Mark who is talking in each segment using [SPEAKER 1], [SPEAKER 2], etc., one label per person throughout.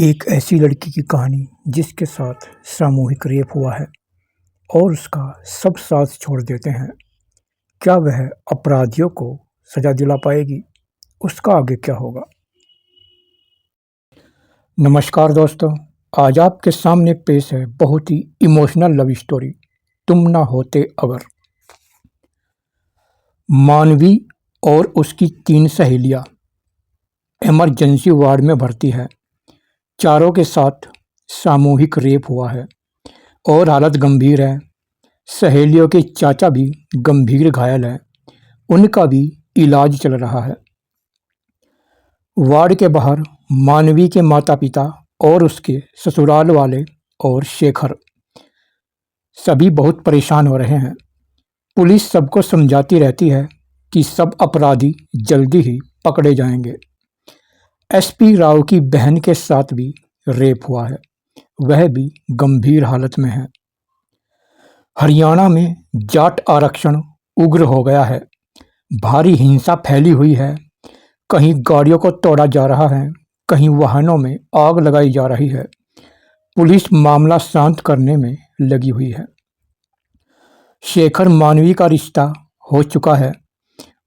[SPEAKER 1] एक ऐसी लड़की की कहानी जिसके साथ सामूहिक रेप हुआ है और उसका सब साथ छोड़ देते हैं। क्या वह अपराधियों को सजा दिला पाएगी? उसका आगे क्या होगा? नमस्कार दोस्तों, आज आपके सामने पेश है बहुत ही इमोशनल लव स्टोरी, तुम ना होते अगर। मानवी और उसकी 3 सहेलियां इमरजेंसी वार्ड में भर्ती है। चारों के साथ सामूहिक रेप हुआ है और हालत गंभीर है। सहेलियों के चाचा भी गंभीर घायल हैं, उनका भी इलाज चल रहा है। वार्ड के बाहर मानवी के माता पिता और उसके ससुराल वाले और शेखर सभी बहुत परेशान हो रहे हैं। पुलिस सबको समझाती रहती है कि सब अपराधी जल्दी ही पकड़े जाएंगे। एसपी राव की बहन के साथ भी रेप हुआ है, वह भी गंभीर हालत में है। हरियाणा में जाट आरक्षण उग्र हो गया है, भारी हिंसा फैली हुई है। कहीं गाड़ियों को तोड़ा जा रहा है, कहीं वाहनों में आग लगाई जा रही है। पुलिस मामला शांत करने में लगी हुई है। शेखर मानवी का रिश्ता हो चुका है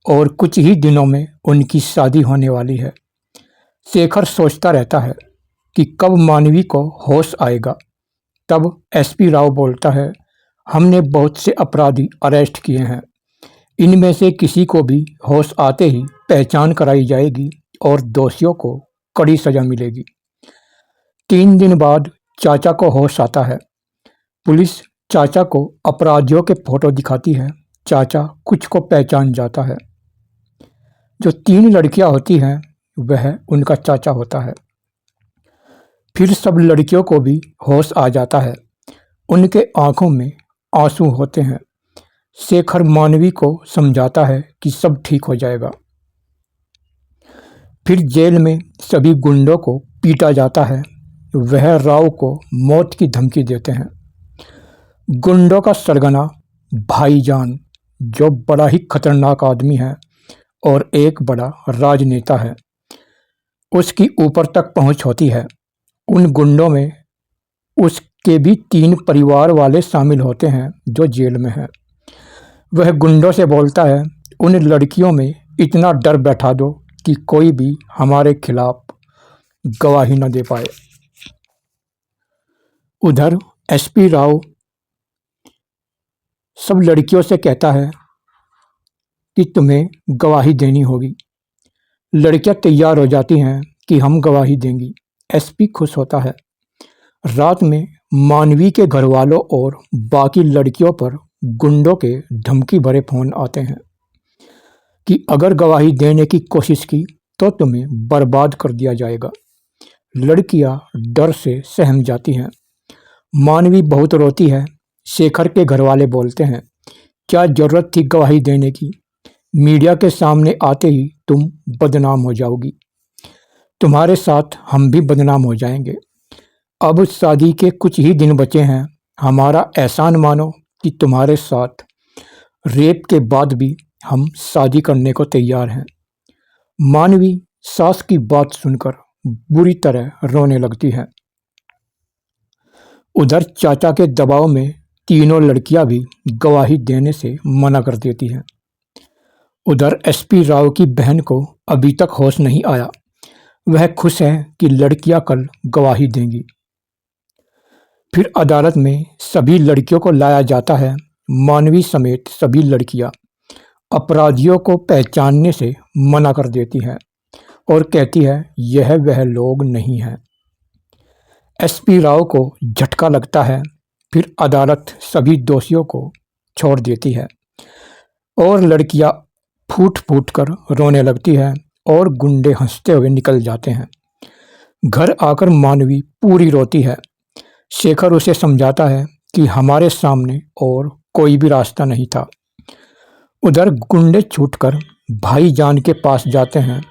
[SPEAKER 1] और कुछ ही दिनों में उनकी शादी होने वाली है। शेखर सोचता रहता है कि कब मानवी को होश आएगा। तब एसपी राव बोलता है, हमने बहुत से अपराधी अरेस्ट किए हैं, इनमें से किसी को भी होश आते ही पहचान कराई जाएगी और दोषियों को कड़ी सजा मिलेगी। 3 दिन बाद चाचा को होश आता है। पुलिस चाचा को अपराधियों के फोटो दिखाती है। चाचा कुछ को पहचान जाता है। जो 3 लड़कियां होती हैं वह उनका चाचा होता है। फिर सब लड़कियों को भी होश आ जाता है, उनके आंखों में आंसू होते हैं। शेखर मानवी को समझाता है कि सब ठीक हो जाएगा। फिर जेल में सभी गुंडों को पीटा जाता है। वह राव को मौत की धमकी देते हैं। गुंडों का सरगना भाईजान, जो बड़ा ही खतरनाक आदमी है और एक बड़ा राजनेता है, उसकी ऊपर तक पहुंच होती है। उन गुंडों में उसके भी 3 परिवार वाले शामिल होते हैं जो जेल में हैं। वह गुंडों से बोलता है, उन लड़कियों में इतना डर बैठा दो कि कोई भी हमारे खिलाफ गवाही न दे पाए। उधर एसपी राव सब लड़कियों से कहता है कि तुम्हें गवाही देनी होगी। लड़कियां तैयार हो जाती हैं कि हम गवाही देंगी। एसपी खुश होता है। रात में मानवी के घर वालों और बाकी लड़कियों पर गुंडों के धमकी भरे फोन आते हैं कि अगर गवाही देने की कोशिश की तो तुम्हें बर्बाद कर दिया जाएगा। लड़कियां डर से सहम जाती हैं। मानवी बहुत रोती है। शेखर के घर वाले बोलते हैं, क्या जरूरत थी गवाही देने की? मीडिया के सामने आते ही तुम बदनाम हो जाओगी। तुम्हारे साथ हम भी बदनाम हो जाएंगे। अब शादी के कुछ ही दिन बचे हैं। हमारा एहसान मानो कि तुम्हारे साथ रेप के बाद भी हम शादी करने को तैयार हैं। मानवी सास की बात सुनकर बुरी तरह रोने लगती है। उधर चाचा के दबाव में तीनों लड़कियां भी गवाही देने से मना कर देती हैं। उधर एसपी राव की बहन को अभी तक होश नहीं आया। वह खुश है कि लड़कियां कल गवाही देंगी। फिर अदालत में सभी लड़कियों को लाया जाता है। मानवी समेत सभी लड़कियां अपराधियों को पहचानने से मना कर देती हैं और कहती है यह वह लोग नहीं हैं। एसपी राव को झटका लगता है। फिर अदालत सभी दोषियों को छोड़ देती है और लड़कियां फूट फूट कर रोने लगती है और गुंडे हंसते हुए निकल जाते हैं। घर आकर मानवी पूरी रोती है। शेखर उसे समझाता है कि हमारे सामने और कोई भी रास्ता नहीं था। उधर गुंडे छूटकर भाईजान के पास जाते हैं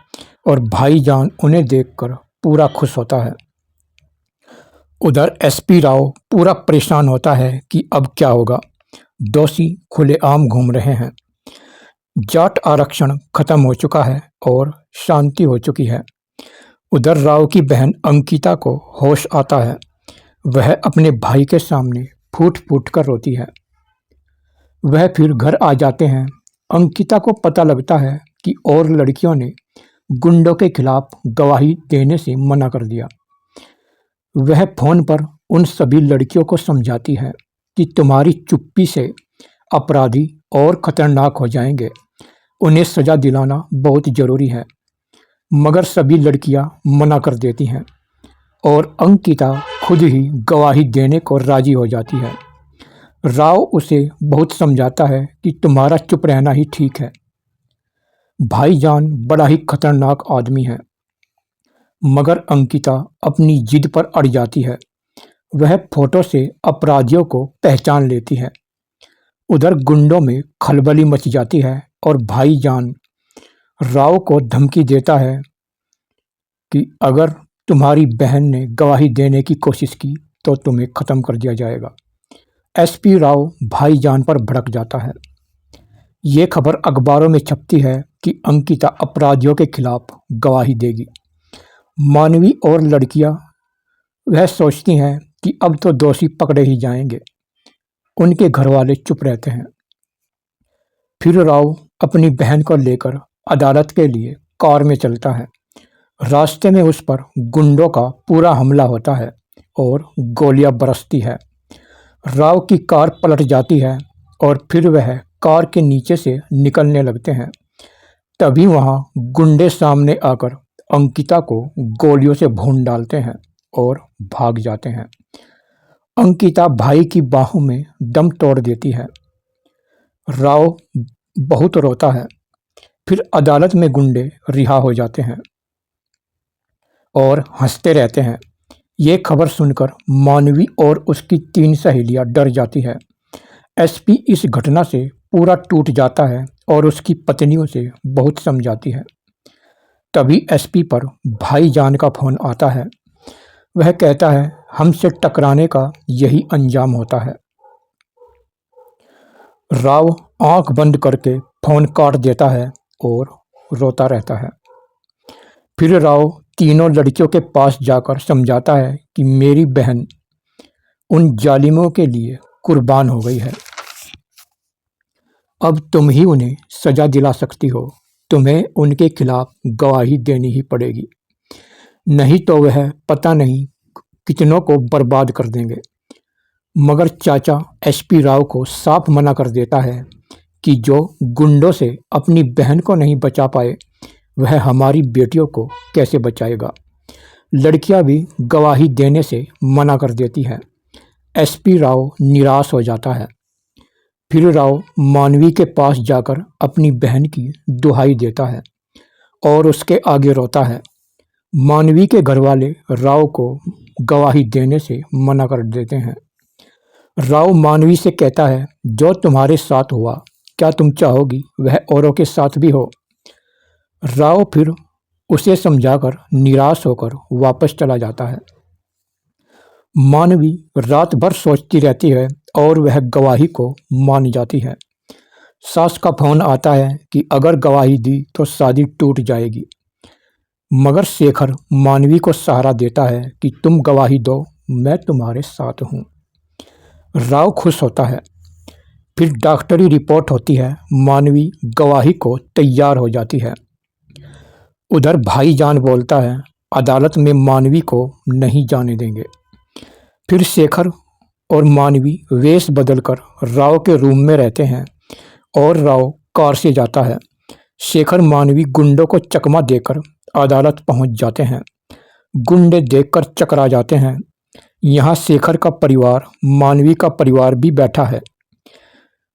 [SPEAKER 1] और भाईजान उन्हें देखकर पूरा खुश होता है। उधर एसपी राव पूरा परेशान होता है कि अब क्या होगा। दोषी खुलेआम घूम रहे हैं। जाट आरक्षण खत्म हो चुका है और शांति हो चुकी है। उधर राव की बहन अंकिता को होश आता है। वह अपने भाई के सामने फूट फूट कर रोती है। वह फिर घर आ जाते हैं। अंकिता को पता लगता है कि और लड़कियों ने गुंडों के खिलाफ गवाही देने से मना कर दिया। वह फोन पर उन सभी लड़कियों को समझाती है कि तुम्हारी चुप्पी से अपराधी और खतरनाक हो जाएंगे, उन्हें सजा दिलाना बहुत जरूरी है। मगर सभी लड़कियां मना कर देती हैं और अंकिता खुद ही गवाही देने को राजी हो जाती है। राव उसे बहुत समझाता है कि तुम्हारा चुप रहना ही ठीक है। भाईजान बड़ा ही खतरनाक आदमी है, मगर अंकिता अपनी जिद पर अड़ जाती है। वह फोटो से अपराधियों को पहचान लेती है। उधर गुंडों में खलबली मच जाती है और भाईजान राव को धमकी देता है कि अगर तुम्हारी बहन ने गवाही देने की कोशिश की तो तुम्हें ख़त्म कर दिया जाएगा। एसपी राव भाईजान पर भड़क जाता है। ये खबर अखबारों में छपती है कि अंकिता अपराधियों के खिलाफ गवाही देगी। मानवी और लड़कियां वह सोचती हैं कि अब तो दोषी पकड़े ही जाएंगे। उनके घर वाले चुप रहते हैं। फिर राव अपनी बहन को लेकर अदालत के लिए कार में चलता है। रास्ते में उस पर गुंडों का पूरा हमला होता है और गोलियां बरसती है। राव की कार पलट जाती है और फिर वह कार के नीचे से निकलने लगते हैं। तभी वहां गुंडे सामने आकर अंकिता को गोलियों से भून डालते हैं और भाग जाते हैं। अंकिता भाई की बाहों में दम तोड़ देती है। राव बहुत रोता है। फिर अदालत में गुंडे रिहा हो जाते हैं और हंसते रहते हैं। ये खबर सुनकर मानवी और उसकी 3 सहेलियां डर जाती है। एसपी इस घटना से पूरा टूट जाता है और उसकी पत्नियों से बहुत समझाती है। तभी एसपी पर भाईजान का फोन आता है। वह कहता है हमसे टकराने का यही अंजाम होता है। राव आंख बंद करके फोन काट देता है और रोता रहता है। फिर राव तीनों लड़कियों के पास जाकर समझाता है कि मेरी बहन उन जालिमों के लिए कुर्बान हो गई है। अब तुम ही उन्हें सजा दिला सकती हो। तुम्हें उनके खिलाफ गवाही देनी ही पड़ेगी, नहीं तो वह पता नहीं कितनों को बर्बाद कर देंगे। मगर चाचा एसपी राव को साफ मना कर देता है कि जो गुंडों से अपनी बहन को नहीं बचा पाए वह हमारी बेटियों को कैसे बचाएगा। लड़कियां भी गवाही देने से मना कर देती है। एसपी राव निराश हो जाता है। फिर राव मानवी के पास जाकर अपनी बहन की दुहाई देता है और उसके आगे रोता है। मानवी के घरवाले राव को गवाही देने से मना कर देते हैं। राव मानवी से कहता है जो तुम्हारे साथ हुआ क्या तुम चाहोगी वह औरों के साथ भी हो। राव फिर उसे समझाकर निराश होकर वापस चला जाता है। मानवी रात भर सोचती रहती है और वह गवाही को मान जाती है। सास का फोन आता है कि अगर गवाही दी तो शादी टूट जाएगी। मगर शेखर मानवी को सहारा देता है कि तुम गवाही दो, मैं तुम्हारे साथ हूँ। राव खुश होता है। फिर डॉक्टरी रिपोर्ट होती है। मानवी गवाही को तैयार हो जाती है। उधर भाईजान बोलता है अदालत में मानवी को नहीं जाने देंगे। फिर शेखर और मानवी वेश बदलकर राव के रूम में रहते हैं और राव कार से जाता है। शेखर मानवी गुंडों को चकमा देकर अदालत पहुंच जाते हैं। गुंडे देखकर चकरा जाते हैं। यहाँ शेखर का परिवार, मानवी का परिवार भी बैठा है।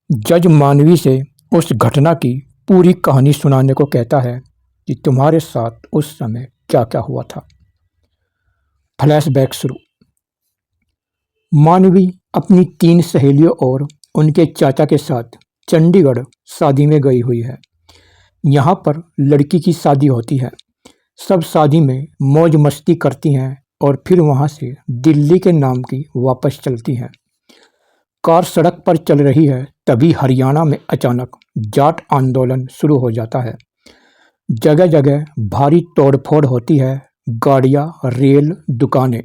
[SPEAKER 1] जज मानवी से उस घटना की पूरी कहानी सुनाने को कहता है कि तुम्हारे साथ उस समय क्या क्या हुआ था। फ्लैशबैक शुरू। मानवी अपनी 3 सहेलियों और उनके चाचा के साथ चंडीगढ़ शादी में गई हुई है। यहाँ पर लड़की की शादी होती है। सब शादी में मौज मस्ती करती हैं और फिर वहाँ से दिल्ली के नाम की वापस चलती हैं। कार सड़क पर चल रही है, तभी हरियाणा में अचानक जाट आंदोलन शुरू हो जाता है। जगह जगह भारी तोड़फोड़ होती है। गाड़ियाँ, रेल, दुकानें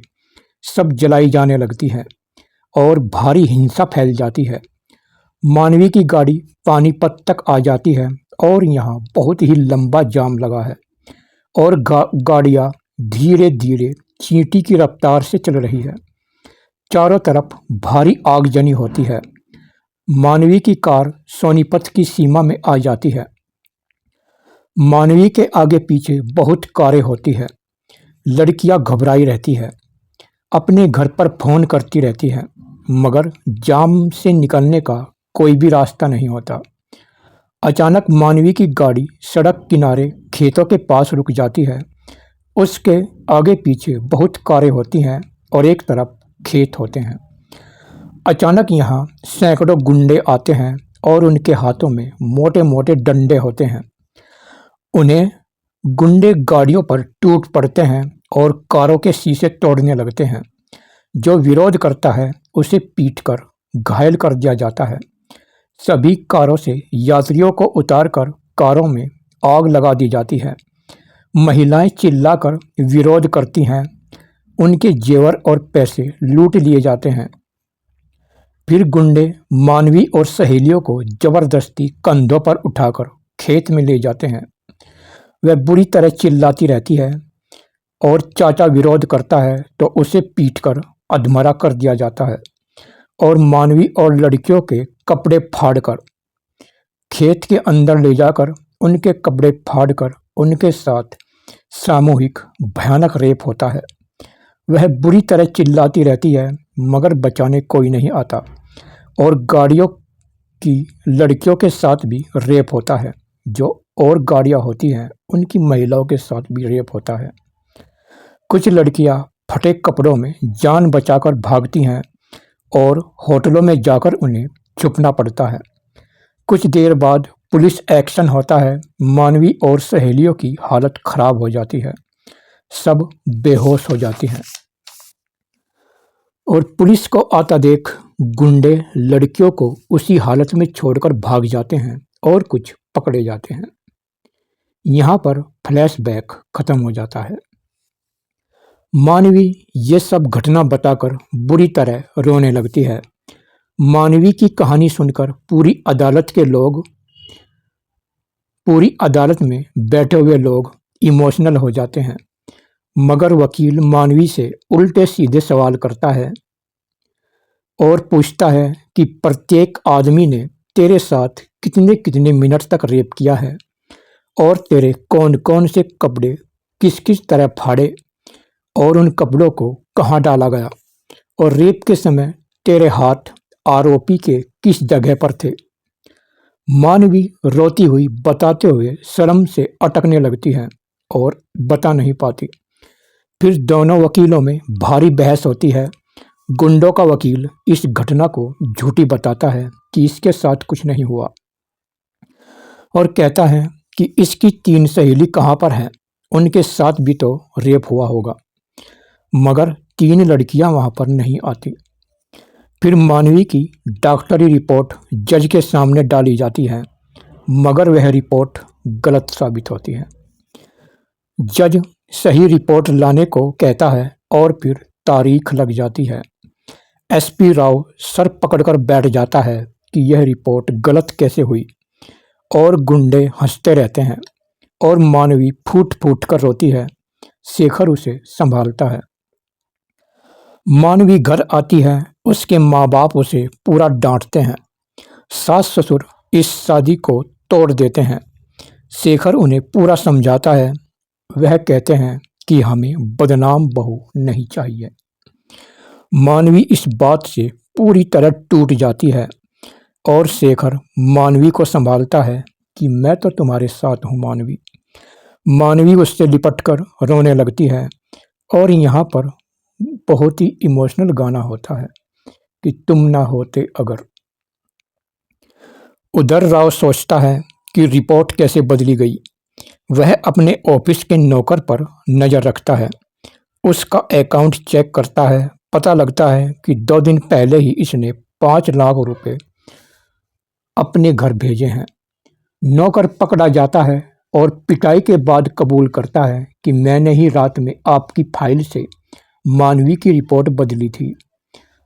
[SPEAKER 1] सब जलाई जाने लगती हैं और भारी हिंसा फैल जाती है। मानवी की गाड़ी पानीपत तक आ जाती है और यहाँ बहुत ही लंबा जाम लगा है और गाड़ियाँ धीरे धीरे चींटी की रफ्तार से चल रही है। चारों तरफ भारी आगजनी होती है। मानवी की कार सोनीपत की सीमा में आ जाती है। मानवी के आगे पीछे बहुत कारें होती है। लड़कियां घबराई रहती है, अपने घर पर फोन करती रहती है, मगर जाम से निकलने का कोई भी रास्ता नहीं होता। अचानक मानवी की गाड़ी सड़क किनारे खेतों के पास रुक जाती है। उसके आगे पीछे बहुत कारें होती हैं और एक तरफ खेत होते हैं। अचानक यहाँ सैकड़ों गुंडे आते हैं और उनके हाथों में मोटे मोटे डंडे होते हैं। उन्हें गुंडे गाड़ियों पर टूट पड़ते हैं और कारों के शीशे तोड़ने लगते हैं। जो विरोध करता है उसे पीटकर घायल कर दिया जाता है। सभी कारों से यात्रियों को उतारकर कारों में आग लगा दी जाती है। महिलाएं चिल्लाकर विरोध करती हैं। उनके जेवर और पैसे लूट लिए जाते हैं। फिर गुंडे मानवी और सहेलियों को जबरदस्ती कंधों पर उठाकर खेत में ले जाते हैं। वह बुरी तरह चिल्लाती रहती है और चाचा विरोध करता है तो उसे पीटकर अधमरा कर दिया जाता है और मानवी और लड़कियों के कपड़े फाड़कर खेत के अंदर ले जाकर उनके कपड़े फाड़कर उनके साथ सामूहिक भयानक रेप होता है। वह बुरी तरह चिल्लाती रहती है मगर बचाने कोई नहीं आता और गाड़ियों की लड़कियों के साथ भी रेप होता है। जो और गाड़ियां होती हैं उनकी महिलाओं के साथ भी रेप होता है। कुछ लड़कियां फटे कपड़ों में जान बचाकर भागती हैं और होटलों में जाकर उन्हें छुपना पड़ता है। कुछ देर बाद पुलिस एक्शन होता है। मानवी और सहेलियों की हालत खराब हो जाती है। सब बेहोश हो जाती हैं और पुलिस को आता देख गुंडे लड़कियों को उसी हालत में छोड़कर भाग जाते हैं और कुछ पकड़े जाते हैं। यहाँ पर फ्लैशबैक खत्म हो जाता है। मानवी ये सब घटना बताकर बुरी तरह रोने लगती है। मानवी की कहानी सुनकर पूरी अदालत में बैठे हुए लोग इमोशनल हो जाते हैं, मगर वकील मानवी से उल्टे सीधे सवाल करता है और पूछता है कि प्रत्येक आदमी ने तेरे साथ कितने कितने मिनट तक रेप किया है और तेरे कौन कौन से कपड़े किस किस तरह फाड़े और उन कपड़ों को कहाँ डाला गया और रेप के समय तेरे हाथ आरोपी के किस जगह पर थे। मानवी रोती हुई बताते हुए शर्म से अटकने लगती है और बता नहीं पाती। फिर दोनों वकीलों में भारी बहस होती है। गुंडों का वकील इस घटना को झूठी बताता है कि इसके साथ कुछ नहीं हुआ और कहता है कि इसकी 3 सहेली कहाँ पर हैं, उनके साथ भी तो रेप हुआ होगा, मगर 3 लड़कियां वहां पर नहीं आती। फिर मानवी की डॉक्टरी रिपोर्ट जज के सामने डाली जाती है, मगर वह रिपोर्ट गलत साबित होती है। जज सही रिपोर्ट लाने को कहता है और फिर तारीख लग जाती है। एसपी राव सर पकड़कर बैठ जाता है कि यह रिपोर्ट गलत कैसे हुई और गुंडे हंसते रहते हैं और मानवी फूट फूट कर रोती है। शेखर उसे संभालता है। मानवी घर आती है। उसके माँ बाप उसे पूरा डांटते हैं। सास ससुर इस शादी को तोड़ देते हैं। शेखर उन्हें पूरा समझाता है। वह कहते हैं कि हमें बदनाम बहू नहीं चाहिए। मानवी इस बात से पूरी तरह टूट जाती है और शेखर मानवी को संभालता है कि मैं तो तुम्हारे साथ हूँ मानवी। मानवी उससे लिपटकर रोने लगती है और यहाँ पर बहुत ही इमोशनल गाना होता है कि तुम ना होते अगर। उधर राव सोचता है कि रिपोर्ट कैसे बदली गई। वह अपने ऑफिस के नौकर पर नज़र रखता है। उसका अकाउंट चेक करता है। पता लगता है कि 2 दिन पहले ही इसने 5 लाख रुपए अपने घर भेजे हैं। नौकर पकड़ा जाता है और पिटाई के बाद कबूल करता है कि मैंने ही रात में आपकी फाइल से मानवी की रिपोर्ट बदली थी।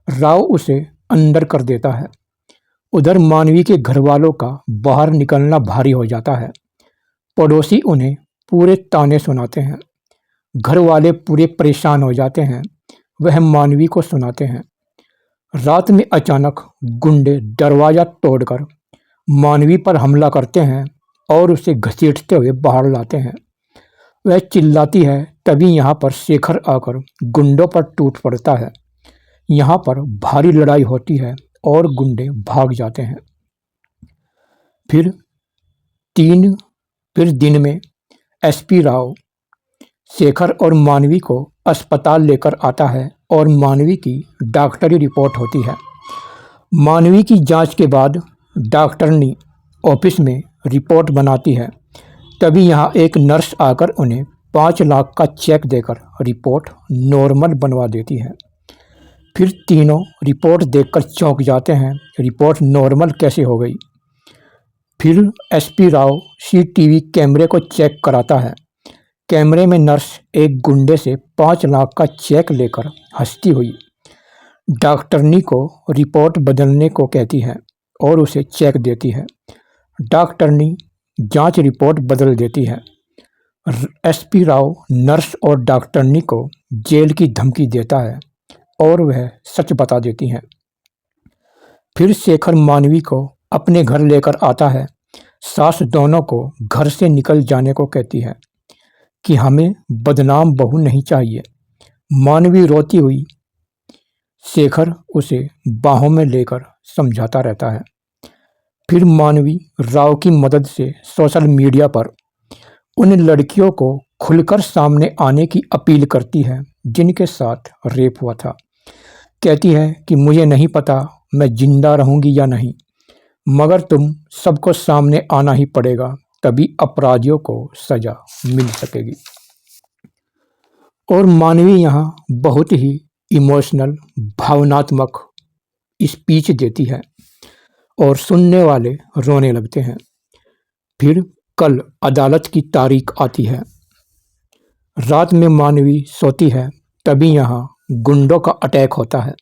[SPEAKER 1] राव उसे अंदर कर देता है। उधर मानवी के घर वालों का बाहर निकलना भारी हो जाता है। पड़ोसी उन्हें पूरे ताने सुनाते हैं। घर वाले पूरे परेशान हो जाते हैं। वह मानवी को सुनाते हैं। रात में अचानक गुंडे दरवाजा तोड़कर मानवी पर हमला करते हैं और उसे घसीटते हुए बाहर लाते हैं। वह चिल्लाती है, तभी यहाँ पर शेखर आकर गुंडों पर टूट पड़ता है। यहाँ पर भारी लड़ाई होती है और गुंडे भाग जाते हैं। फिर दिन में एसपी राव शेखर और मानवी को अस्पताल लेकर आता है और मानवी की डॉक्टरी रिपोर्ट होती है। मानवी की जांच के बाद डॉक्टरनी ऑफिस में रिपोर्ट बनाती है। तभी यहाँ एक नर्स आकर उन्हें 5 लाख का चेक देकर रिपोर्ट नॉर्मल बनवा देती है। फिर तीनों रिपोर्ट देखकर चौंक जाते हैं, रिपोर्ट नॉर्मल कैसे हो गई। फिर एसपी राव सीसीटीवी कैमरे को चेक कराता है। कैमरे में नर्स एक गुंडे से 5 लाख का चेक लेकर हंसती हुई डॉक्टरनी को रिपोर्ट बदलने को कहती है और उसे चेक देती है। डॉक्टरनी जांच रिपोर्ट बदल देती है। एसपी राव नर्स और डॉक्टरनी को जेल की धमकी देता है और वह सच बता देती हैं। फिर शेखर मानवी को अपने घर लेकर आता है। सास दोनों को घर से निकल जाने को कहती है कि हमें बदनाम बहू नहीं चाहिए। मानवी रोती हुई शेखर उसे बाहों में लेकर समझाता रहता है। फिर मानवी राव की मदद से सोशल मीडिया पर उन लड़कियों को खुलकर सामने आने की अपील करती है जिनके साथ रेप हुआ था। कहती है कि मुझे नहीं पता मैं जिंदा रहूंगी या नहीं, मगर तुम सबको सामने आना ही पड़ेगा, तभी अपराधियों को सजा मिल सकेगी। और मानवी यहाँ बहुत ही इमोशनल, भावनात्मक स्पीच देती है और सुनने वाले रोने लगते हैं। फिर कल अदालत की तारीख आती है। रात में मानवी सोती है, तभी यहाँ गुंडों का अटैक होता है।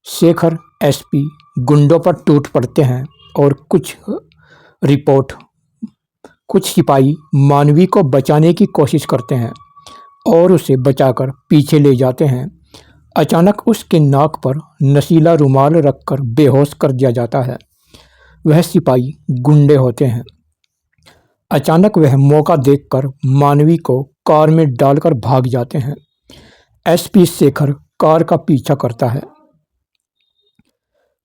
[SPEAKER 1] शेखर एसपी गुंडों पर टूट पड़ते हैं और कुछ सिपाही मानवी को बचाने की कोशिश करते हैं और उसे बचाकर पीछे ले जाते हैं। अचानक उसके नाक पर नशीला रुमाल रखकर बेहोश कर दिया जाता है। वह सिपाही गुंडे होते हैं। अचानक वह मौका देखकर मानवी को कार में डालकर भाग जाते हैं। एसपी शेखर कार का पीछा करता है।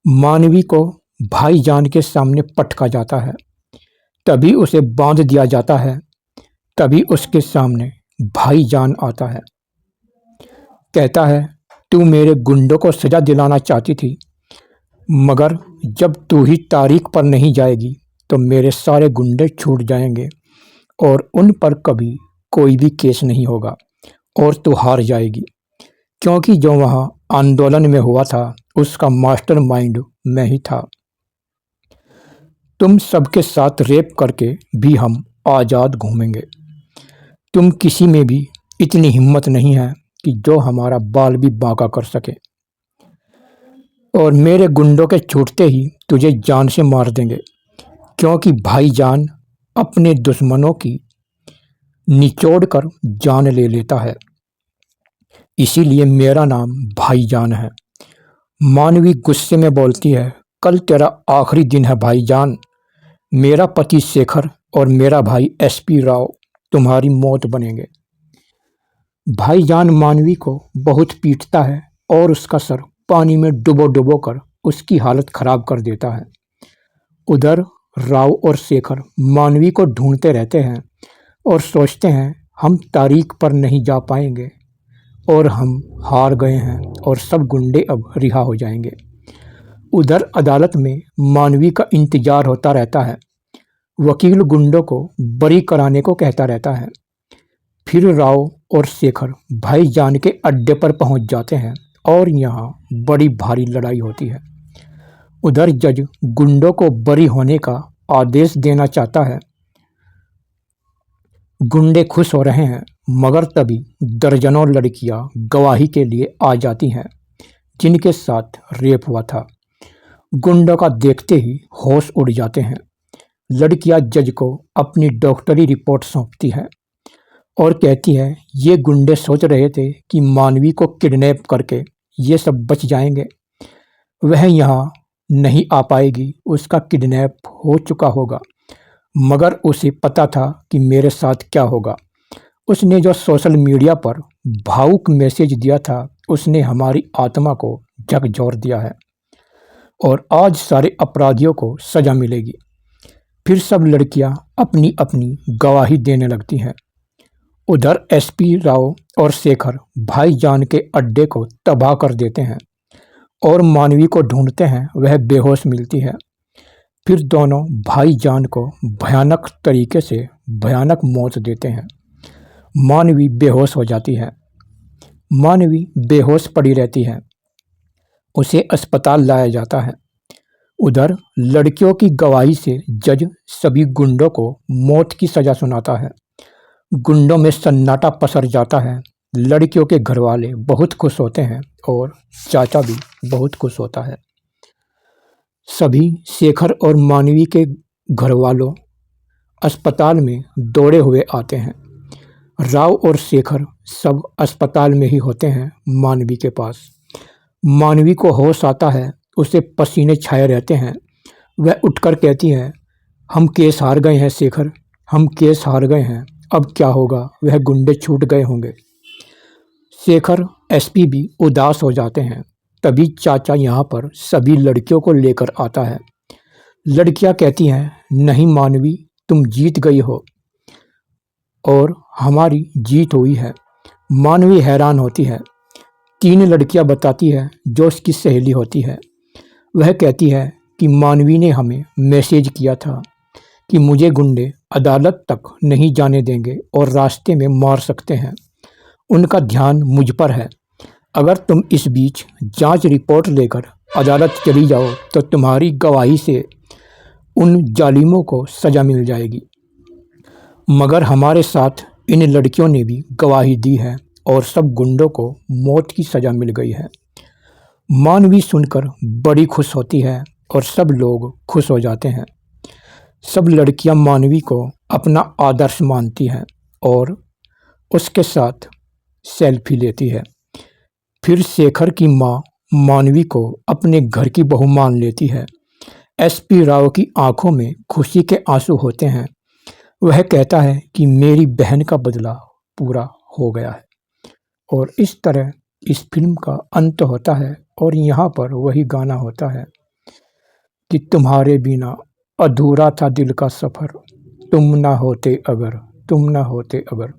[SPEAKER 1] मानवी को भाईजान के सामने पटका जाता है। तभी उसे बांध दिया जाता है। तभी उसके सामने भाईजान आता है। कहता है, तू मेरे गुंडों को सजा दिलाना चाहती थी, मगर जब तू ही तारीख पर नहीं जाएगी तो मेरे सारे गुंडे छूट जाएंगे और उन पर कभी कोई भी केस नहीं होगा और तू हार जाएगी, क्योंकि जो वहाँ आंदोलन में हुआ था उसका मास्टरमाइंड मैं ही था। तुम सबके साथ रेप करके भी हम आज़ाद घूमेंगे। तुम किसी में भी इतनी हिम्मत नहीं है कि जो हमारा बाल भी बांका कर सके, और मेरे गुंडों के छूटते ही तुझे जान से मार देंगे, क्योंकि भाईजान अपने दुश्मनों की निचोड़ कर जान ले लेता है, इसीलिए मेरा नाम भाईजान है। मानवी गुस्से में बोलती है, कल तेरा आखिरी दिन है भाईजान। मेरा पति शेखर और मेरा भाई एसपी राव तुम्हारी मौत बनेंगे। भाईजान मानवी को बहुत पीटता है और उसका सर पानी में डुबो कर उसकी हालत खराब कर देता है। उधर राव और शेखर मानवी को ढूंढते रहते हैं और सोचते हैं हम तारीख पर नहीं जा पाएंगे और हम हार गए हैं और सब गुंडे अब रिहा हो जाएंगे। उधर अदालत में मानवी का इंतजार होता रहता है। वकील गुंडों को बरी कराने को कहता रहता है। फिर राव और शेखर भाईजान के अड्डे पर पहुंच जाते हैं और यहाँ बड़ी भारी लड़ाई होती है। उधर जज गुंडों को बरी होने का आदेश देना चाहता है। गुंडे खुश हो रहे हैं, मगर तभी दर्जनों लड़कियां गवाही के लिए आ जाती हैं जिनके साथ रेप हुआ था। गुंडों का देखते ही होश उड़ जाते हैं। लड़कियां जज को अपनी डॉक्टरी रिपोर्ट सौंपती है और कहती है ये गुंडे सोच रहे थे कि मानवी को किडनैप करके ये सब बच जाएंगे। वह यहाँ नहीं आ पाएगी, उसका किडनैप हो चुका होगा, मगर उसे पता था कि मेरे साथ क्या होगा। उसने जो सोशल मीडिया पर भावुक मैसेज दिया था उसने हमारी आत्मा को झकझोर दिया है और आज सारे अपराधियों को सजा मिलेगी। फिर सब लड़कियां अपनी अपनी गवाही देने लगती हैं। उधर एसपी राव और शेखर भाईजान के अड्डे को तबाह कर देते हैं और मानवी को ढूंढते हैं। वह बेहोश मिलती है। फिर दोनों भाईजान को भयानक तरीके से भयानक मौत देते हैं। मानवी बेहोश हो जाती है। मानवी बेहोश पड़ी रहती है। उसे अस्पताल लाया जाता है। उधर लड़कियों की गवाही से जज सभी गुंडों को मौत की सजा सुनाता है। गुंडों में सन्नाटा पसर जाता है। लड़कियों के घर वाले बहुत खुश होते हैं और चाचा भी बहुत खुश होता है। सभी शेखर और मानवी के घर वालों अस्पताल में दौड़े हुए आते हैं। राव और शेखर सब अस्पताल में ही होते हैं मानवी के पास। मानवी को होश आता है, उसे पसीने छाए रहते हैं। वह उठकर कहती है, हम केस हार गए हैं शेखर, हम केस हार गए हैं, अब क्या होगा, वह गुंडे छूट गए होंगे। शेखर एसपी भी उदास हो जाते हैं। तभी चाचा यहाँ पर सभी लड़कियों को लेकर आता है। लड़कियाँ कहती हैं, नहीं मानवी, तुम जीत गई हो और हमारी जीत हुई है। मानवी हैरान होती है। 3 लड़कियां बताती है जो उसकी सहेली होती है। वह कहती है कि मानवी ने हमें मैसेज किया था कि मुझे गुंडे अदालत तक नहीं जाने देंगे और रास्ते में मार सकते हैं। उनका ध्यान मुझ पर है। अगर तुम इस बीच जांच रिपोर्ट लेकर अदालत चली जाओ तो तुम्हारी गवाही से उन जालिमों को सजा मिल जाएगी। मगर हमारे साथ इन लड़कियों ने भी गवाही दी है और सब गुंडों को मौत की सजा मिल गई है। मानवी सुनकर बड़ी खुश होती है और सब लोग खुश हो जाते हैं। सब लड़कियां मानवी को अपना आदर्श मानती हैं और उसके साथ सेल्फी लेती है। फिर शेखर की माँ मानवी को अपने घर की बहू मान लेती है। एसपी राव की आंखों में खुशी के आंसू होते हैं। वह कहता है कि मेरी बहन का बदला पूरा हो गया है। और इस तरह इस फिल्म का अंत होता है और यहाँ पर वही गाना होता है कि तुम्हारे बिना अधूरा था दिल का सफ़र, तुम ना होते अगर, तुम ना होते अगर।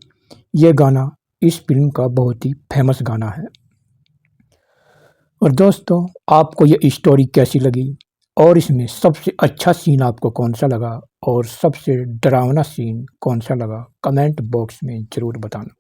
[SPEAKER 1] ये गाना इस फिल्म का बहुत ही फेमस गाना है। और दोस्तों, आपको ये स्टोरी कैसी लगी और इसमें सबसे अच्छा सीन आपको कौन सा लगा और सबसे डरावना सीन कौन सा लगा, कमेंट बॉक्स में ज़रूर बताना।